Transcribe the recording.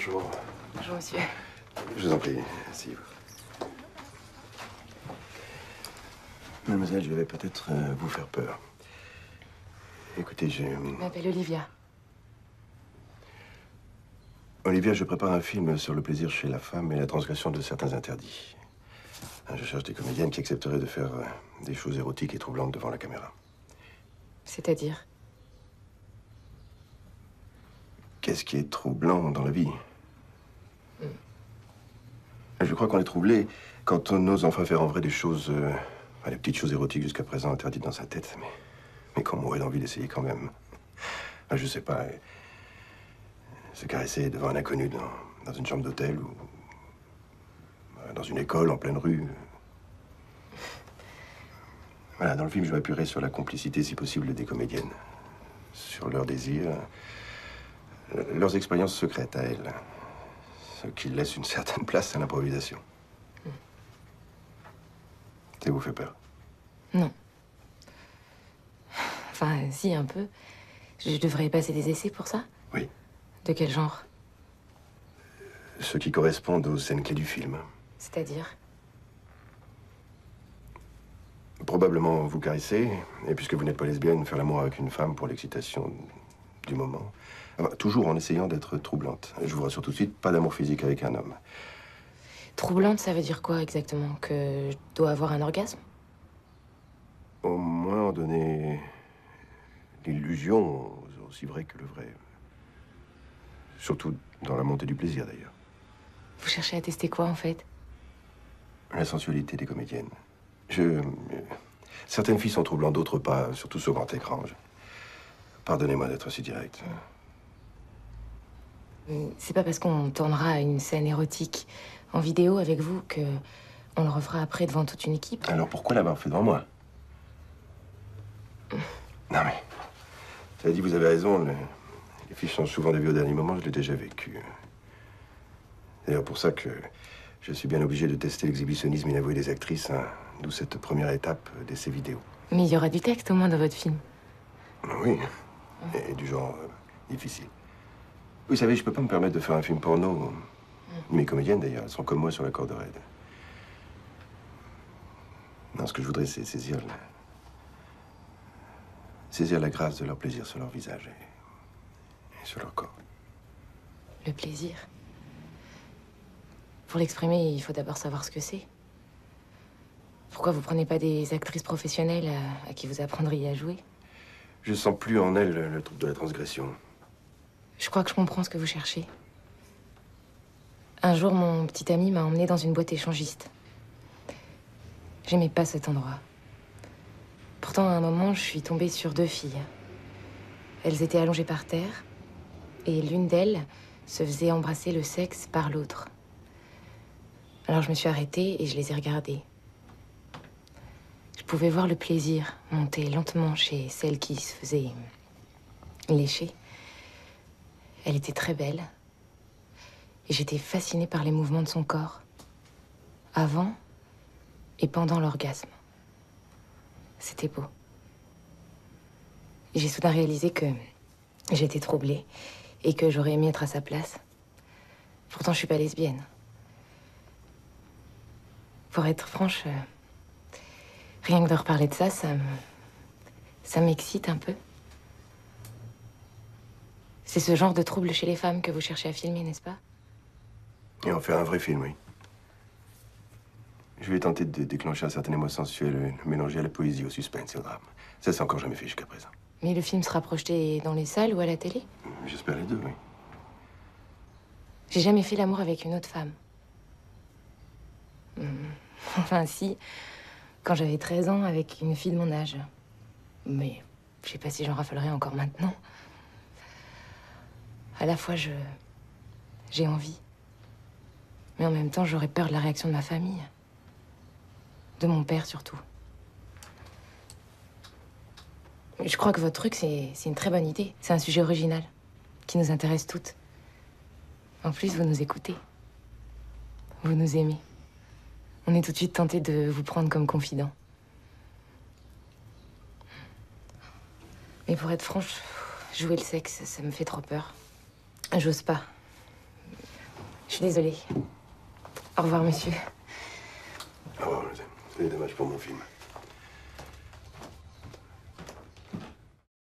Bonjour. Bonjour, monsieur. Je vous en prie, asseyez-vous. Mademoiselle, je vais peut-être vous faire peur. Écoutez, Je m'appelle Olivia. Olivia, je prépare un film sur le plaisir chez la femme et la transgression de certains interdits. Je cherche des comédiennes qui accepteraient de faire des choses érotiques et troublantes devant la caméra. C'est-à-dire? Qu'est-ce qui est troublant dans la vie? Je crois qu'on est troublé quand on ose enfin faire en vrai des choses, les petites choses érotiques jusqu'à présent interdites dans sa tête, mais qu'on m'aurait envie d'essayer quand même. Je sais pas, se caresser devant un inconnu dans une chambre d'hôtel ou dans une école en pleine rue. Voilà, dans le film, je m'appuierai sur la complicité, si possible, des comédiennes, sur leurs désirs, leurs expériences secrètes à elles, ce qui laisse une certaine place à l'improvisation. Ça vous fait peur? Non. Enfin, si, un peu. Je devrais passer des essais pour ça? Oui. De quel genre? Ceux qui correspondent aux scènes clés du film. C'est-à-dire? Probablement vous caresser, et puisque vous n'êtes pas lesbienne, faire l'amour avec une femme pour l'excitation du moment. Enfin, toujours en essayant d'être troublante. Je vous rassure tout de suite, pas d'amour physique avec un homme. Troublante, ça veut dire quoi exactement? Que je dois avoir un orgasme? Au moins en donner l'illusion, aussi vrai que le vrai. Surtout dans la montée du plaisir, d'ailleurs. Vous cherchez à tester quoi, en fait? La sensualité des comédiennes. Certaines filles sont troublantes, d'autres pas, surtout sur grand écran. Pardonnez-moi d'être si direct. C'est pas parce qu'on tournera une scène érotique en vidéo avec vous que on le refera après devant toute une équipe. Alors pourquoi l'avoir fait devant moi? Non mais... Ça dit, vous avez raison, les filles changent souvent d'avis au dernier moment, je l'ai déjà vécu. C'est d'ailleurs pour ça que je suis bien obligé de tester l'exhibitionnisme inavoué des actrices, hein, d'où cette première étape d'essai vidéo. Mais il y aura du texte au moins dans votre film. Oui, et du genre difficile. Vous savez, je peux pas me permettre de faire un film porno. Mes comédiennes, d'ailleurs, elles sont comme moi sur la corde raide. Non, ce que je voudrais, c'est saisir la grâce de leur plaisir sur leur visage et sur leur corps. Le plaisir. Pour l'exprimer, il faut d'abord savoir ce que c'est. Pourquoi vous prenez pas des actrices professionnelles à qui vous apprendriez à jouer? Je sens plus en elles le trouble de la transgression. Je crois que je comprends ce que vous cherchez. Un jour, mon petit ami m'a emmené dans une boîte échangiste. J'aimais pas cet endroit. Pourtant, à un moment, je suis tombée sur deux filles. Elles étaient allongées par terre, et l'une d'elles se faisait embrasser le sexe par l'autre. Alors je me suis arrêtée et je les ai regardées. Je pouvais voir le plaisir monter lentement chez celle qui se faisait lécher. Elle était très belle. Et j'étais fascinée par les mouvements de son corps. Avant et pendant l'orgasme. C'était beau. Et j'ai soudain réalisé que j'étais troublée et que j'aurais aimé être à sa place. Pourtant, je suis pas lesbienne. Pour être franche, rien que de reparler de ça, ça m'excite un peu. C'est ce genre de trouble chez les femmes que vous cherchez à filmer, n'est-ce pas? Et en faire un vrai film, oui. Je vais tenter de déclencher un certain émoi sensuel, le mélanger à la poésie, au suspense et au drame. Ça, c'est encore jamais fait jusqu'à présent. Mais le film sera projeté dans les salles ou à la télé? J'espère les deux, oui. J'ai jamais fait l'amour avec une autre femme. Enfin, si, quand j'avais 13 ans, avec une fille de mon âge. Mais je sais pas si j'en raffolerais encore maintenant. À la fois, j'ai envie. Mais en même temps, j'aurais peur de la réaction de ma famille. De mon père, surtout. Je crois que votre truc, c'est une très bonne idée. C'est un sujet original, qui nous intéresse toutes. En plus, vous nous écoutez. Vous nous aimez. On est tout de suite tenté de vous prendre comme confident. Mais pour être franche, jouer le sexe, ça me fait trop peur. J'ose pas. Je suis désolée. Au revoir, monsieur. Au revoir, c'est dommage pour mon film.